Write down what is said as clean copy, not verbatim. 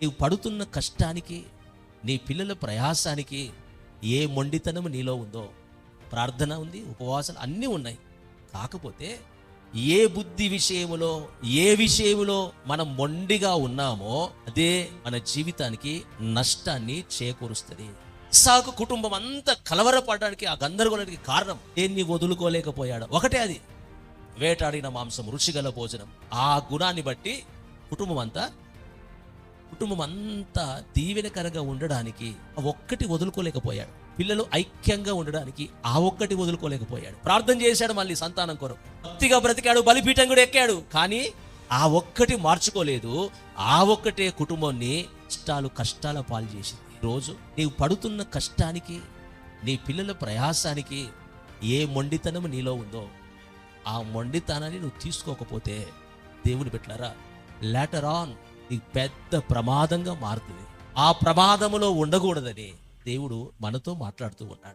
నీవు పడుతున్న కష్టానికి, నీ పిల్లల ప్రయాసానికి ఏ మొండితనం నీలో ఉందో, ప్రార్థన ఉంది, ఉపవాసాలు అన్నీ ఉన్నాయి. కాకపోతే ఏ బుద్ధి విషయములో, ఏ విషయములో మనం మొండిగా ఉన్నామో అదే మన జీవితానికి నష్టాన్ని చేకూరుస్తుంది. ఇస్సాకు కుటుంబం అంతా కలవరపడడానికి, ఆ గందరగోళానికి కారణం దేన్ని వదులుకోలేకపోయాడు. ఒకటే అది, వేటాడిన మాంసం, రుచిగల భోజనం. ఆ గుణాన్ని బట్టి కుటుంబం అంతా దీవెనకరంగా ఉండడానికి ఆ ఒక్కటి వదులుకోలేకపోయాడు. పిల్లలు ఐక్యంగా ఉండడానికి ఆ ఒక్కటి వదులుకోలేకపోయాడు. ప్రార్థన చేశాడు, మళ్ళీ సంతానం కొరకు భక్తిగా బ్రతికాడు, బలిపీఠం కూడా ఎక్కాడు. కానీ ఆ ఒక్కటి మార్చుకోలేదు. ఆ ఒక్కటే కుటుంబాన్ని కష్టాల పాలు చేసింది. రోజు నీవు పడుతున్న కష్టానికి, నీ పిల్లల ప్రయాసానికి ఏ మొండితనం నీలో ఉందో ఆ మొండితనాన్ని నువ్వు తీసుకోకపోతే దేవుని బిడ్డలారా, లేటర్ ఆన్ నీకు పెద్ద ప్రమాదంగా మారుతుంది. ఆ ప్రమాదములో ఉండకూడదని దేవుడు మనతో మాట్లాడుతూ ఉన్నాడు.